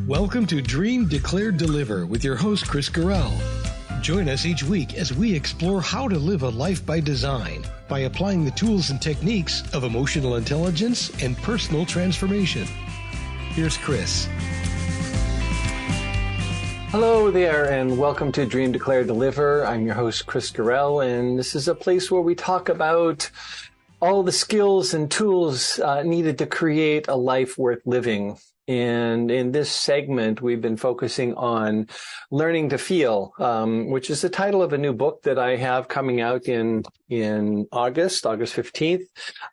Welcome to Dream, Declare, Deliver with your host, Chris Gorell. Join us each week as we explore how to live a life by design by applying the tools and techniques of emotional intelligence and personal transformation. Here's Chris. Hello there, and welcome to Dream, Declare, Deliver. I'm your host, Chris Gorell, and this is a place where we talk about all the skills and tools needed to create a life worth living. And in this segment, we've been focusing on learning to feel, which is the title of a new book that I have coming out in August 15th,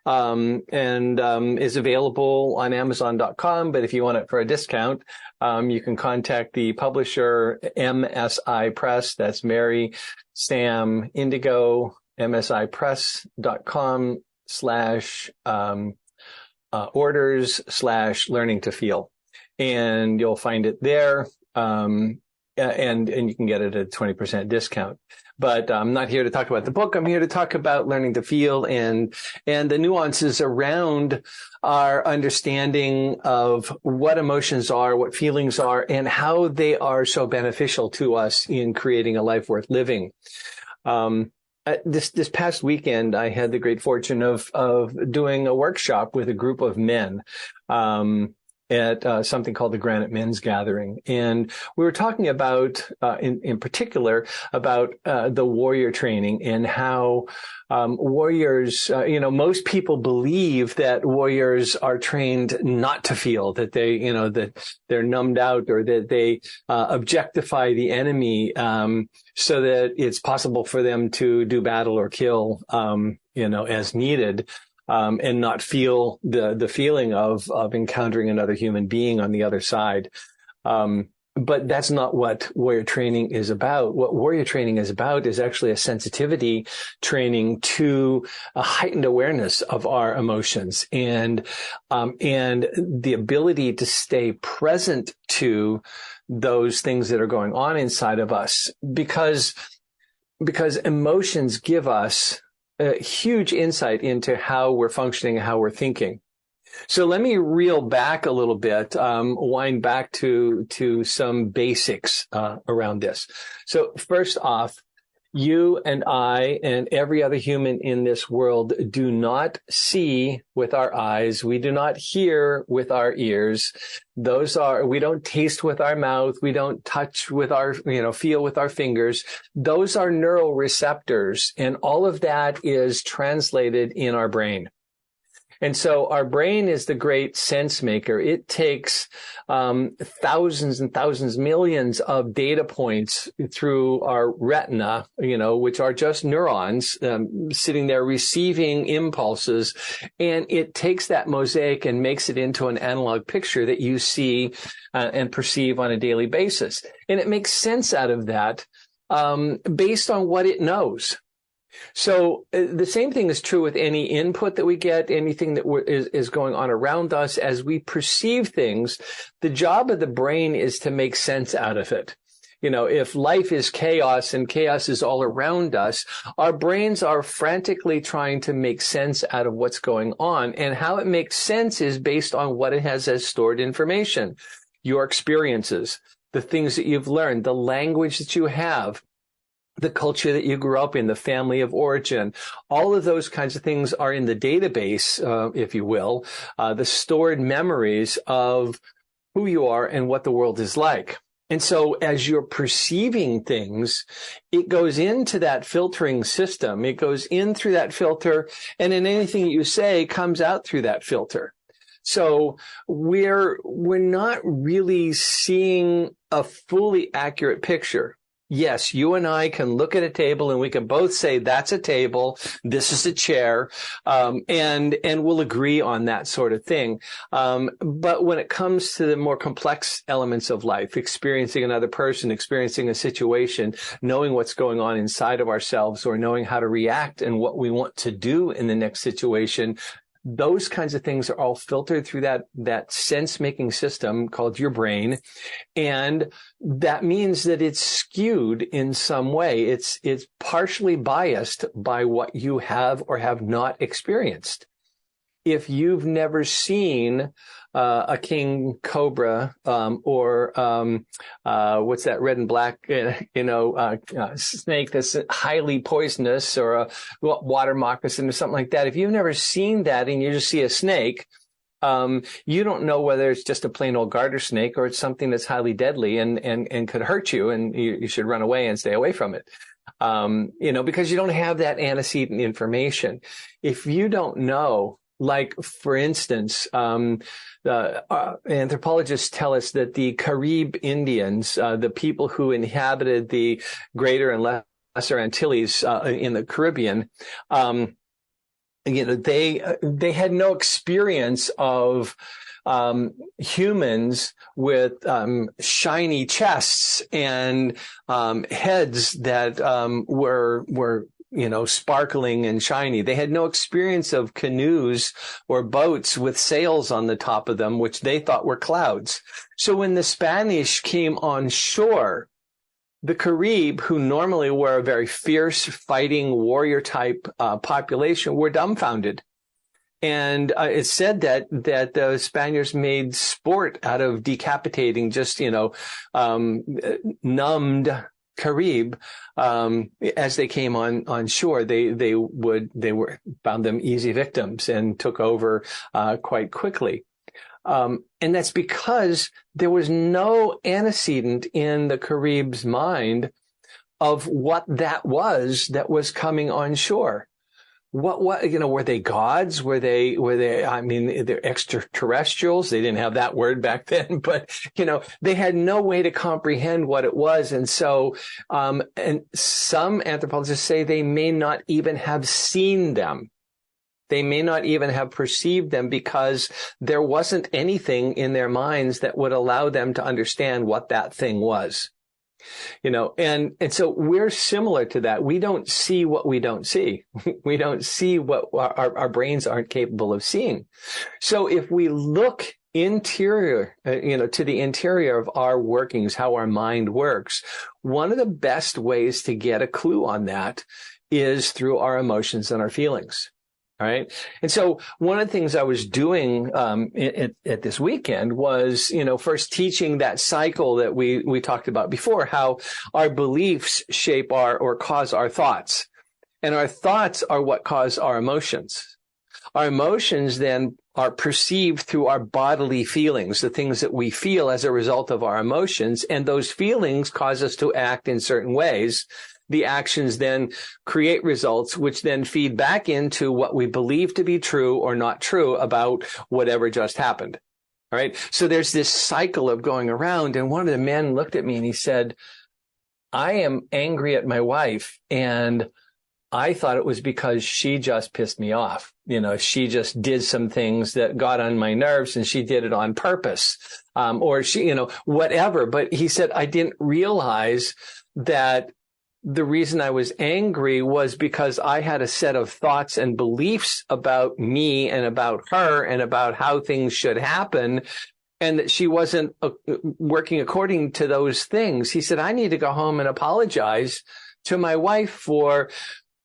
and is available on Amazon.com. But if you want it for a discount, you can contact the publisher, MSI Press. That's Mary Sam Indigo, msipress.com/, orders/learning to feel, and you'll find it there. And you can get it at a 20% discount. But I'm not here to talk about the book. I'm here to talk about learning to feel and the nuances around our understanding of what emotions are, what feelings are, and how they are so beneficial to us in creating a life worth living. This past weekend, I had the great fortune of doing a workshop with a group of men, at something called the Granite Men's Gathering. And we were talking about, in particular, about the warrior training and how warriors, most people believe that warriors are trained not to feel, that that they're numbed out, or that they objectify the enemy so that it's possible for them to do battle or kill, as needed. And not feel the feeling of encountering another human being on the other side. But that's not what warrior training is about. What warrior training is about is actually a sensitivity training to a heightened awareness of our emotions and the ability to stay present to those things that are going on inside of us, because emotions give us a huge insight into how we're functioning and how we're thinking. So let me reel back a little bit, wind back to some basics around this. So first off, you and I and every other human in this world do not see with our eyes. We do not hear with our ears. We don't taste with our mouth. We don't touch with our, feel with our fingers. Those are neural receptors, and all of that is translated in our brain. And so our brain is the great sense maker. It takes thousands and thousands, millions of data points through our retina, which are just neurons sitting there receiving impulses. And it takes that mosaic and makes it into an analog picture that you see and perceive on a daily basis. And it makes sense out of that based on what it knows. So the same thing is true with any input that we get, anything that is going on around us. As we perceive things, the job of the brain is to make sense out of it. If life is chaos and chaos is all around us, our brains are frantically trying to make sense out of what's going on. And how it makes sense is based on what it has as stored information, your experiences, the things that you've learned, the language that you have, the culture that you grew up in, the family of origin. All of those kinds of things are in the database, if you will, the stored memories of who you are and what the world is like. And so as you're perceiving things, it goes into that filtering system. It goes in through that filter, and then anything you say comes out through that filter. So we're not really seeing a fully accurate picture. Yes, you and I can look at a table and we can both say that's a table, this is a chair, and we'll agree on that sort of thing. But when it comes to the more complex elements of life, experiencing another person, experiencing a situation, knowing what's going on inside of ourselves, or knowing how to react and what we want to do in the next situation, those kinds of things are all filtered through that sense-making system called your brain. And that means that it's skewed in some way. It's partially biased by what you have or have not experienced. if you've never seen a king cobra, or what's that red and black, snake that's highly poisonous, or a water moccasin or something like that. If you've never seen that and you just see a snake, you don't know whether it's just a plain old garter snake or it's something that's highly deadly and could hurt you, and you should run away and stay away from it. Because you don't have that antecedent information. If you don't know, like, for instance, anthropologists tell us that the Carib Indians, the people who inhabited the Greater and Lesser Antilles in the Caribbean, they had no experience of humans with shiny chests and heads that were sparkling and shiny. They had no experience of canoes or boats with sails on the top of them, which they thought were clouds. So when the Spanish came on shore, the Carib, who normally were a very fierce, fighting, warrior-type population, were dumbfounded. And it's said that the Spaniards made sport out of decapitating just, numbed Carib as they came on shore. They found them easy victims and took over quite quickly. And that's because there was no antecedent in the Carib's mind of what that was coming on shore. What, were they gods? Were they, they're extraterrestrials. They didn't have that word back then, but, they had no way to comprehend what it was. And so, and some anthropologists say they may not even have seen them. They may not even have perceived them because there wasn't anything in their minds that would allow them to understand what that thing was. And so we're similar to that. We don't see what we don't see. We don't see what our brains aren't capable of seeing. So if we look interior, to the interior of our workings, how our mind works, one of the best ways to get a clue on that is through our emotions and our feelings. All right. And so one of the things I was doing at this weekend was, first teaching that cycle that we talked about before, how our beliefs shape or cause our thoughts. And our thoughts are what cause our emotions. Our emotions then are perceived through our bodily feelings, the things that we feel as a result of our emotions. And those feelings cause us to act in certain ways. The actions then create results, which then feed back into what we believe to be true or not true about whatever just happened. All right. So there's this cycle of going around. And one of the men looked at me and he said, I am angry at my wife. And I thought it was because she just pissed me off. She just did some things that got on my nerves and she did it on purpose. Or she, whatever. But he said, I didn't realize that the reason I was angry was because I had a set of thoughts and beliefs about me and about her and about how things should happen, and that she wasn't working according to those things. He said, I need to go home and apologize to my wife for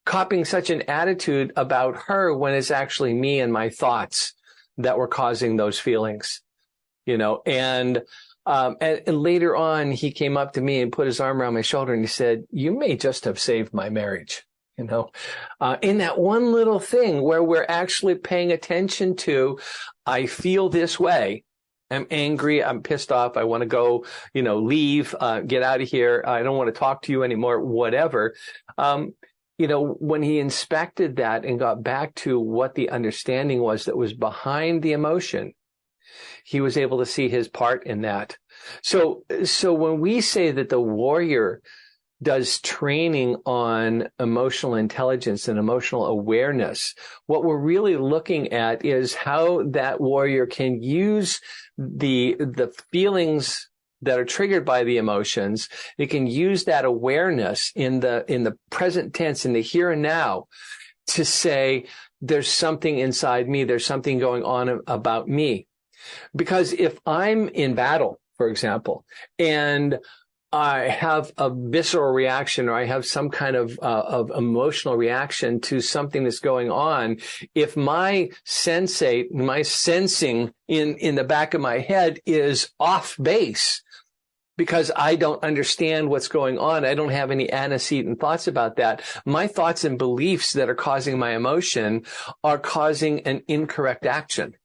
copying such an attitude about her when it's actually me and my thoughts that were causing those feelings, and later on, he came up to me and put his arm around my shoulder and he said, you may just have saved my marriage, in that one little thing where we're actually paying attention to, I feel this way. I'm angry. I'm pissed off. I want to go, leave, get out of here. I don't want to talk to you anymore, whatever. When he inspected that and got back to what the understanding was that was behind the emotion, he was able to see his part in that. So when we say that the warrior does training on emotional intelligence and emotional awareness, what we're really looking at is how that warrior can use the feelings that are triggered by the emotions. It can use that awareness in the present tense, in the here and now, to say, there's something inside me, there's something going on about me. Because if I'm in battle, for example, and I have a visceral reaction, or I have some kind of emotional reaction to something that's going on, if my sensing in the back of my head is off base, because I don't understand what's going on, I don't have any antecedent thoughts about that, my thoughts and beliefs that are causing my emotion are causing an incorrect action.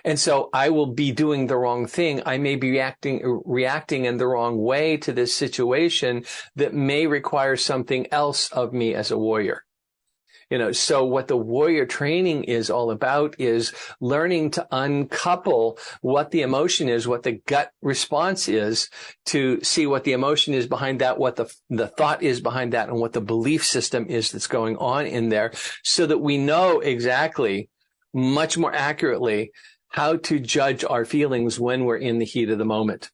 And so I will be doing the wrong thing. I may be reacting in the wrong way to this situation that may require something else of me as a warrior. So what the warrior training is all about is learning to uncouple what the emotion is, what the gut response is, to see what the emotion is behind that, what the thought is behind that, and what the belief system is that's going on in there, so that we know exactly, much more accurately, how to judge our feelings when we're in the heat of the moment.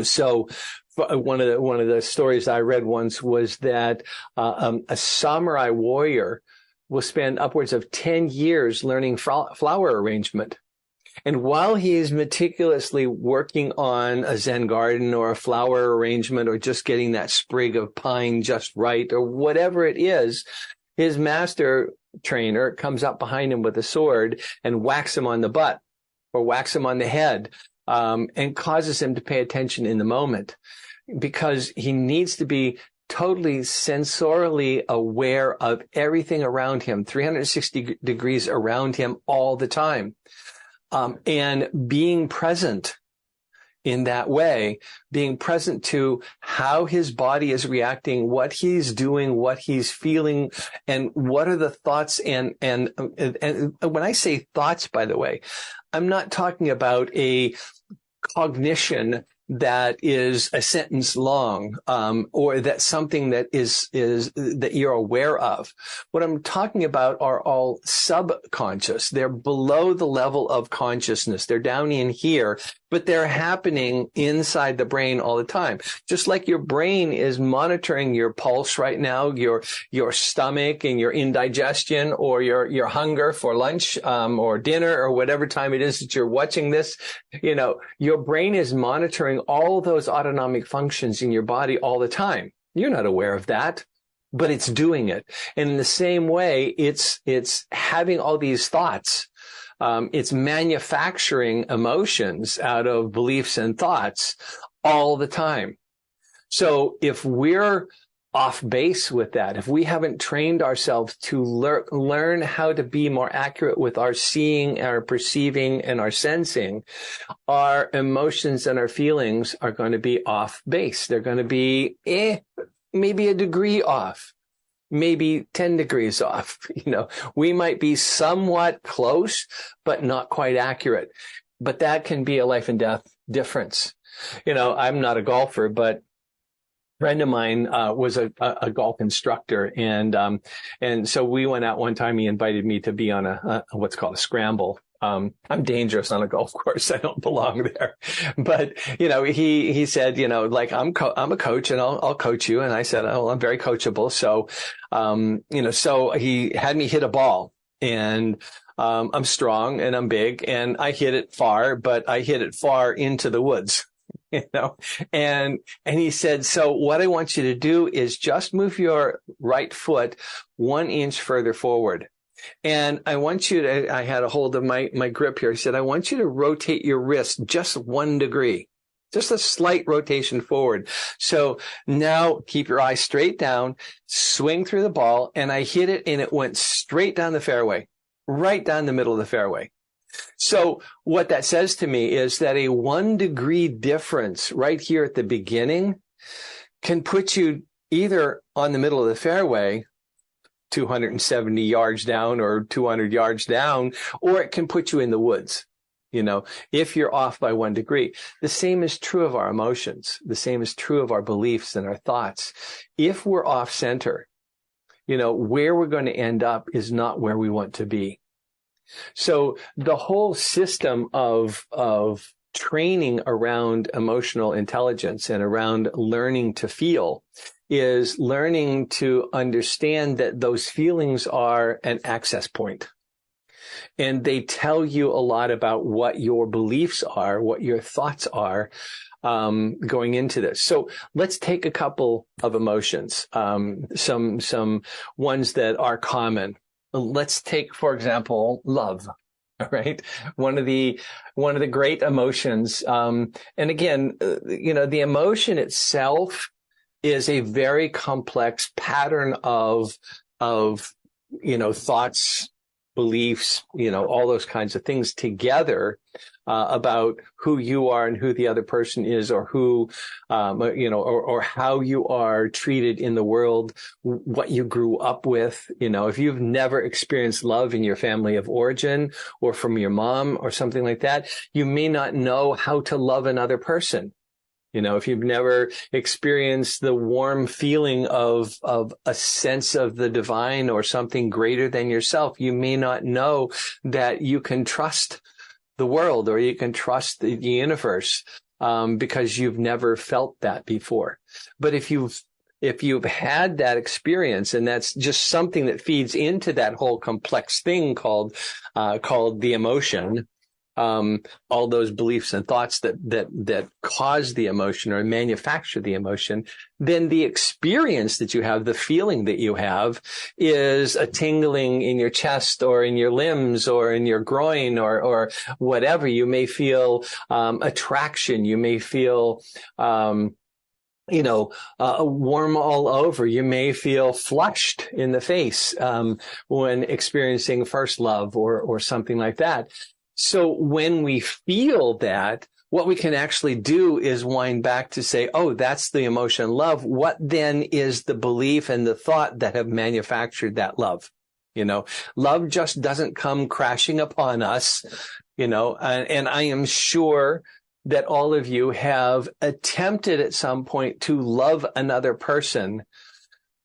So one of the stories I read once was that a samurai warrior will spend upwards of 10 years learning flower arrangement. And while he is meticulously working on a Zen garden or a flower arrangement, or just getting that sprig of pine just right, or whatever it is, his master trainer comes up behind him with a sword and whacks him on the butt or whacks him on the head, and causes him to pay attention in the moment, because he needs to be totally sensorially aware of everything around him, 360 degrees around him all the time, and being present in that way, being present to how his body is reacting, what he's doing, what he's feeling, and what are the thoughts. And when I say thoughts, by the way, I'm not talking about a cognition that is a sentence long, or that's something that is that you're aware of. What I'm talking about are all subconscious. They're below the level of consciousness. They're down in here, but they're happening inside the brain all the time. Just like your brain is monitoring your pulse right now, your stomach and your indigestion, or your hunger for lunch, or dinner, or whatever time it is that you're watching this. Your brain is monitoring all those autonomic functions in your body all the time. You're not aware of that, but it's doing it. And in the same way, it's having all these thoughts. It's manufacturing emotions out of beliefs and thoughts all the time. So if we're off base with that, if we haven't trained ourselves to learn how to be more accurate with our seeing, our perceiving, and our sensing, our emotions and our feelings are going to be off base. They're going to be maybe a degree off, maybe 10 degrees off. We might be somewhat close, but not quite accurate. But that can be a life and death difference. I'm not a golfer, but friend of mine was a golf instructor, and so we went out one time. He invited me to be on a what's called a scramble. I'm dangerous on a golf course. I don't belong there. But he said, like I'm a coach, and I'll coach you. And I said, oh, I'm very coachable. So so he had me hit a ball, and I'm strong and I'm big, and I hit it far, but I hit it far into the woods. And he said, so what I want you to do is just move your right foot 1 inch further forward. And I want you to, I had a hold of my grip here. He said, I want you to rotate your wrist just 1 degree, just a slight rotation forward. So now keep your eyes straight down, swing through the ball. And I hit it, and it went straight down the fairway, right down the middle of the fairway. So what that says to me is that a 1 degree difference right here at the beginning can put you either on the middle of the fairway, 270 yards down or 200 yards down, or it can put you in the woods, if you're off by 1 degree. The same is true of our emotions. The same is true of our beliefs and our thoughts. If we're off center, where we're going to end up is not where we want to be. So the whole system of training around emotional intelligence and around learning to feel is learning to understand that those feelings are an access point. And they tell you a lot about what your beliefs are, what your thoughts are, going into this. So let's take a couple of emotions, some ones that are common. Let's take, for example, love. All right. One of the great emotions. And again, the emotion itself is a very complex pattern of, thoughts, beliefs, all those kinds of things together, about who you are and who the other person is, or who, or how you are treated in the world, what you grew up with. If you've never experienced love in your family of origin or from your mom or something like that, you may not know how to love another person. If you've never experienced the warm feeling of a sense of the divine or something greater than yourself, you may not know that you can trust the world or you can trust the universe, because you've never felt that before. But if you've had that experience, and that's just something that feeds into that whole complex thing called the emotion, all those beliefs and thoughts that cause the emotion or manufacture the emotion, then the experience that you have, the feeling that you have, is a tingling in your chest or in your limbs or in your groin or whatever. You may feel attraction. You may feel warm all over. You may feel flushed in the face when experiencing first love or something like that. So when we feel that, what we can actually do is wind back to say, oh, that's the emotion love. What then is the belief and the thought that have manufactured that love? Love just doesn't come crashing upon us, and I am sure that all of you have attempted at some point to love another person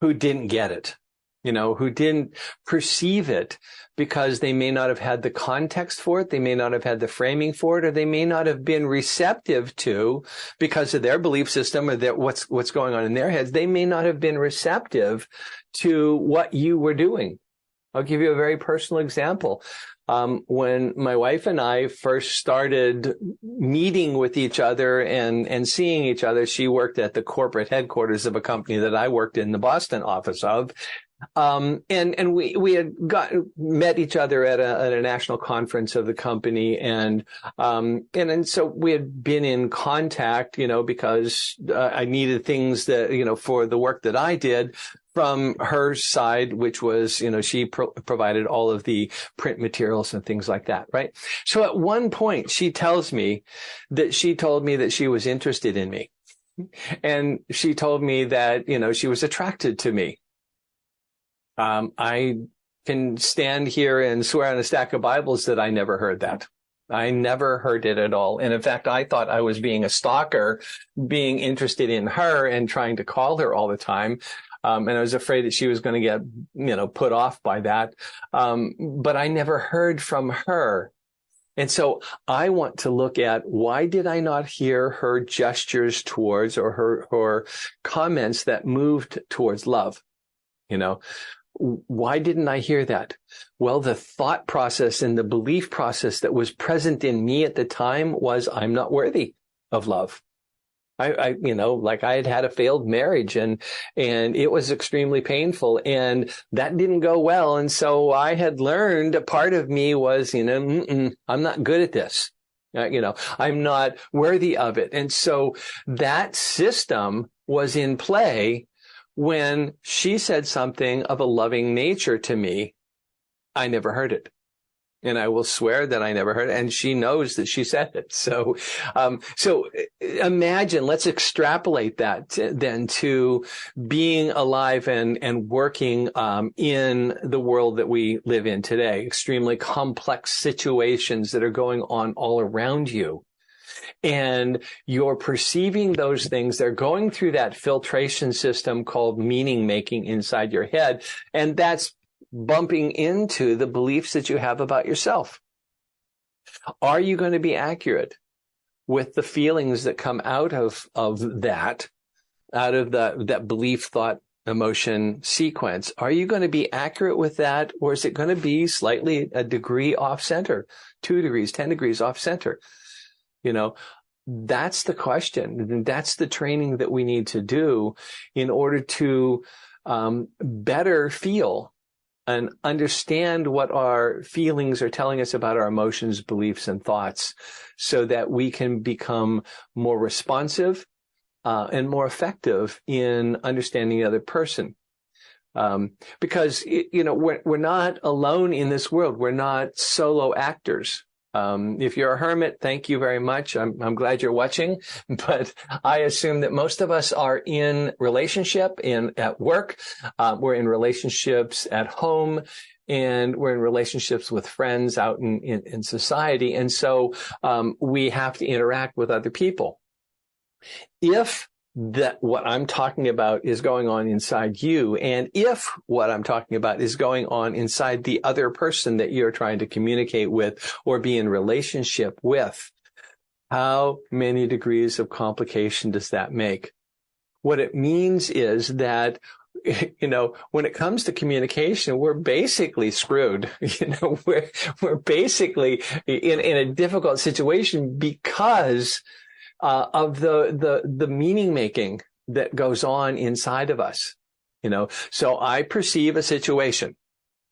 who didn't get it, who didn't perceive it, because they may not have had the context for it, they may not have had the framing for it, or they may not have been receptive to, because of their belief system or what's going on in their heads, they may not have been receptive to what you were doing. I'll give you a very personal example. When my wife and I first started meeting with each other and seeing each other, she worked at the corporate headquarters of a company that I worked in the Boston office of. And we had met each other at a national conference of the company. And so we had been in contact, because I needed things that, for the work that I did from her side, which was, she provided all of the print materials and things like that. Right. So at one point she tells me that she told me that she was interested in me, and she told me that, she was attracted to me. I can stand here and swear on a stack of Bibles that I never heard that. I never heard it at all. And in fact, I thought I was being a stalker, being interested in her and trying to call her all the time. And I was afraid that she was going to get, put off by that. But I never heard from her. And so I want to look at, why did I not hear her gestures towards, or her comments that moved towards love? Why didn't I hear that? Well, the thought process and the belief process that was present in me at the time was, I'm not worthy of love. I I had a failed marriage and it was extremely painful, and that didn't go well. And so I had learned, a part of me was, I'm not good at this. I'm not worthy of it. And so that system was in play. When she said something of a loving nature to me, I never heard it. And I will swear that I never heard it. And she knows that she said it. So imagine, let's extrapolate that then to being alive and working in the world that we live in today. Extremely complex situations that are going on all around you. And you're perceiving those things. They're going through that filtration system called meaning making inside your head. And that's bumping into the beliefs that you have about yourself. Are you going to be accurate with the feelings that come out of that belief, thought, emotion sequence, are you going to be accurate with that, or is it going to be slightly a degree off center, 2 degrees, 10 degrees off center? That's the question. That's the training that we need to do in order to better feel and understand what our feelings are telling us about our emotions, beliefs, and thoughts, so that we can become more responsive and more effective in understanding the other person. Because, we're not alone in this world. We're not solo actors. If you're a hermit, thank you very much. I'm glad you're watching, but I assume that most of us are in relationship at work. We're in relationships at home, and we're in relationships with friends out in society. And so, we have to interact with other people. If what I'm talking about is going on inside you, and if what I'm talking about is going on inside the other person that you're trying to communicate with or be in relationship with, how many degrees of complication does that make? What it means is that, when it comes to communication, we're basically screwed. We're basically in a difficult situation because of the meaning making that goes on inside of us. So I perceive a situation,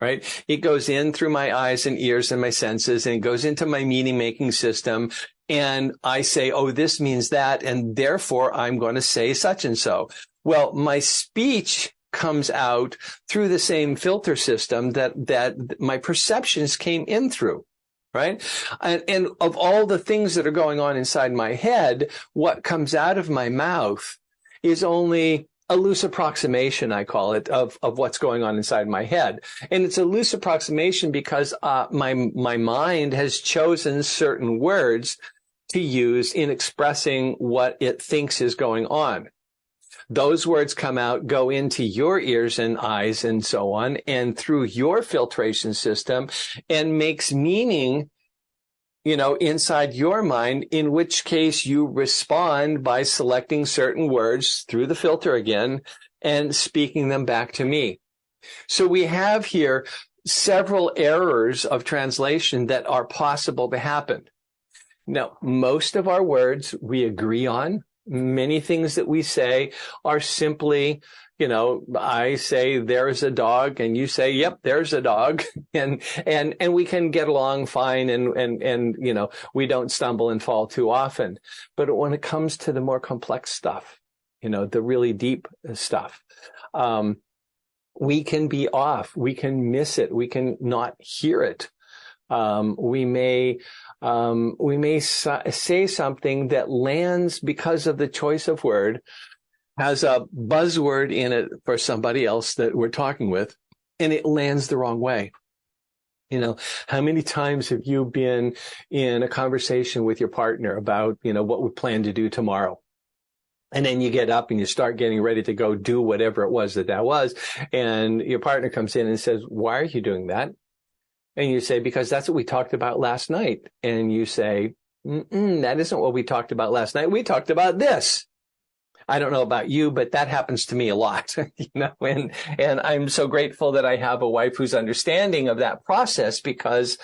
right? It goes in through my eyes and ears and my senses, and it goes into my meaning making system. And I say, oh, this means that, and therefore I'm going to say such and so. Well, my speech comes out through the same filter system that my perceptions came in through. Right? And of all the things that are going on inside my head, what comes out of my mouth is only a loose approximation, I call it, of what's going on inside my head. And it's a loose approximation because my mind has chosen certain words to use in expressing what it thinks is going on. Those words come out, go into your ears and eyes and so on, and through your filtration system, and makes meaning, inside your mind, in which case you respond by selecting certain words through the filter again and speaking them back to me. So we have here several errors of translation that are possible to happen. Now, most of our words we agree on. Many things that we say are simply, I say there's a dog, and you say, yep, there's a dog, and we can get along fine, and we don't stumble and fall too often. But when it comes to the more complex stuff, the really deep stuff, we can be off, we can miss it, we can not hear it. We may say something that lands because of the choice of word, has a buzzword in it for somebody else that we're talking with, and it lands the wrong way. How many times have you been in a conversation with your partner about, what we plan to do tomorrow? And then you get up and you start getting ready to go do whatever it was that was. And your partner comes in and says, why are you doing that? And you say, because that's what we talked about last night. And you say, that isn't what we talked about last night. We talked about this. I don't know about you, but that happens to me a lot, and I'm so grateful that I have a wife who's understanding of that process, because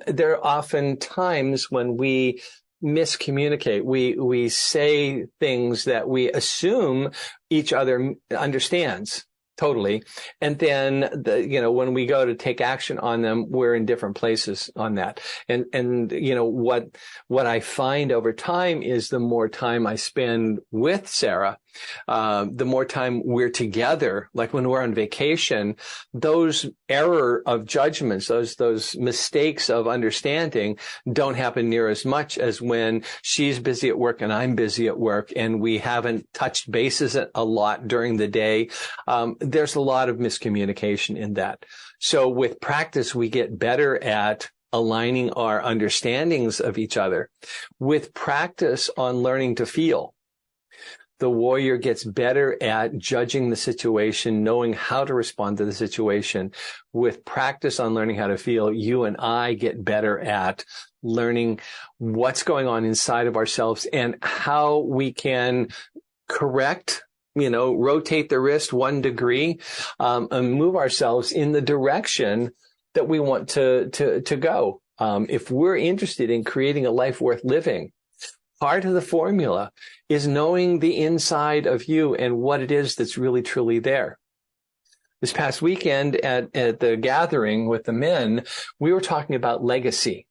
there are often times when we miscommunicate. We say things that we assume each other understands totally. And then when we go to take action on them, we're in different places on that. And what I find over time is the more time I spend with Sarah, the more time we're together, like when we're on vacation, those error of judgments, those mistakes of understanding don't happen near as much as when she's busy at work and I'm busy at work and we haven't touched bases a lot during the day. There's a lot of miscommunication in that. So with practice, we get better at aligning our understandings of each other. With practice on learning to feel, the warrior gets better at judging the situation, knowing how to respond to the situation. With practice on learning how to feel, you and I get better at learning what's going on inside of ourselves and how we can correct rotate the wrist 1 degree, and move ourselves in the direction that we want to go. If we're interested in creating a life worth living, part of the formula is knowing the inside of you and what it is that's really, truly there. This past weekend at the gathering with the men, we were talking about legacy.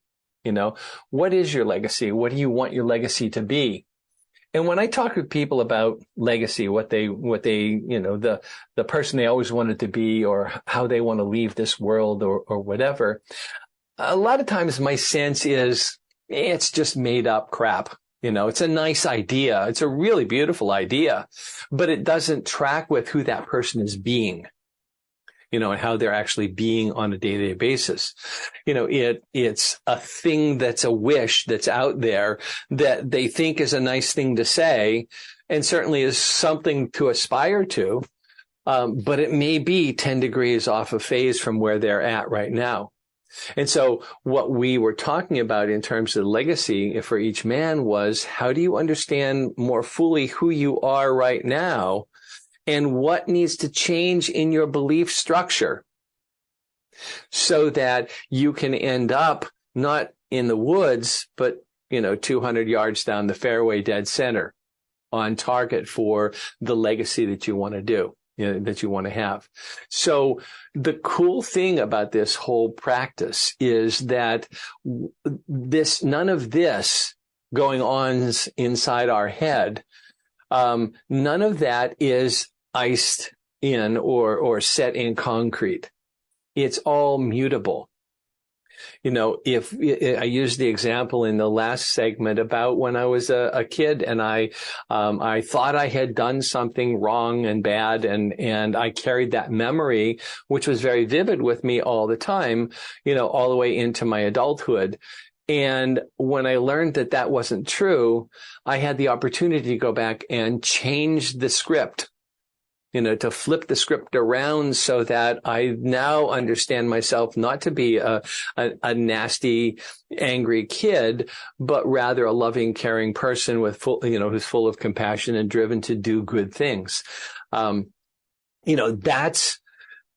What is your legacy? What do you want your legacy to be? And when I talk with people about legacy, what they, the person they always wanted to be, or how they want to leave this world, or whatever, a lot of times my sense is it's just made up crap. It's a nice idea. It's a really beautiful idea, but it doesn't track with who that person is being, and how they're actually being on a day-to-day basis. It's a thing that's a wish that's out there that they think is a nice thing to say, and certainly is something to aspire to. But it may be 10 degrees off of phase from where they're at right now. And so what we were talking about in terms of legacy for each man was, how do you understand more fully who you are right now and what needs to change in your belief structure so that you can end up not in the woods, but, 200 yards down the fairway, dead center, on target for the legacy that you want to do, that you want to have. So the cool thing about this whole practice is that none of this going on inside our head, none of that is iced in or set in concrete. It's all mutable. If I used the example in the last segment about when I was a kid and I thought I had done something wrong and bad, and I carried that memory, which was very vivid with me all the time, all the way into my adulthood. And when I learned that that wasn't true, I had the opportunity to go back and change the script, to flip the script around so that I now understand myself not to be a nasty, angry kid, but rather a loving, caring person with who's full of compassion and driven to do good things.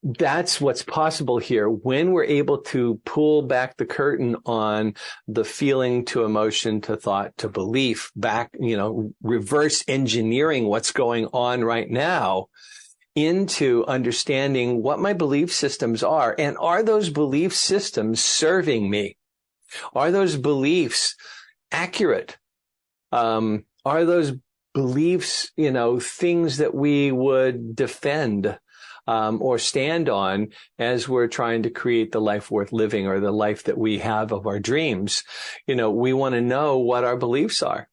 That's what's possible here when we're able to pull back the curtain on the feeling to emotion to thought to belief, back, reverse engineering what's going on right now into understanding what my belief systems are. And are those belief systems serving me? Are those beliefs accurate? Are those beliefs, things that we would defend or stand on as we're trying to create the life worth living, or the life that we have of our dreams? We want to know what our beliefs are.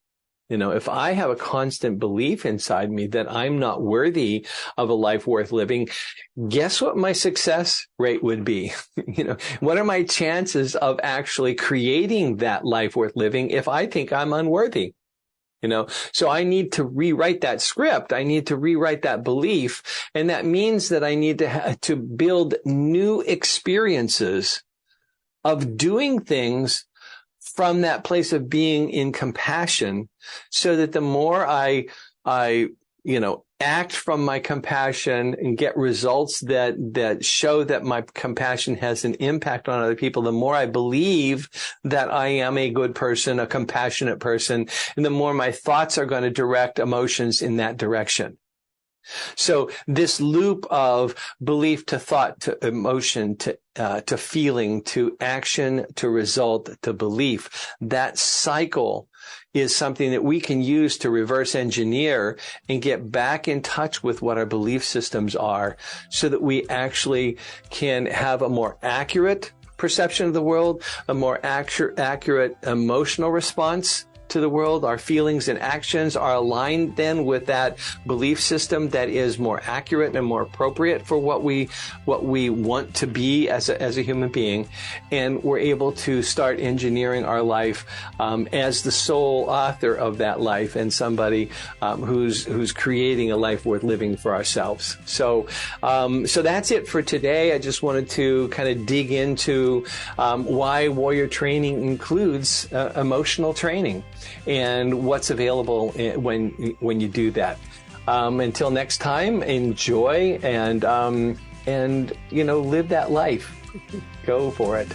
If I have a constant belief inside me that I'm not worthy of a life worth living, guess what my success rate would be? What are my chances of actually creating that life worth living if I think I'm unworthy? So I need to rewrite that script. I need to rewrite that belief. And that means that I need to build new experiences of doing things from that place of being in compassion, so that the more I act from my compassion and get results that show that my compassion has an impact on other people, the more I believe that I am a good person, a compassionate person, and the more my thoughts are going to direct emotions in that direction. So this loop of belief to thought to emotion to feeling to action to result to belief, that cycle is something that we can use to reverse engineer and get back in touch with what our belief systems are, so that we actually can have a more accurate perception of the world, a more accurate emotional response to the world. Our feelings and actions are aligned then with that belief system that is more accurate and more appropriate for what we want to be as a human being. And we're able to start engineering our life as the sole author of that life, and somebody who's creating a life worth living for ourselves. So that's it for today. I just wanted to kind of dig into why warrior training includes emotional training and what's available when you do that. Until next time, enjoy and live that life. Go for it.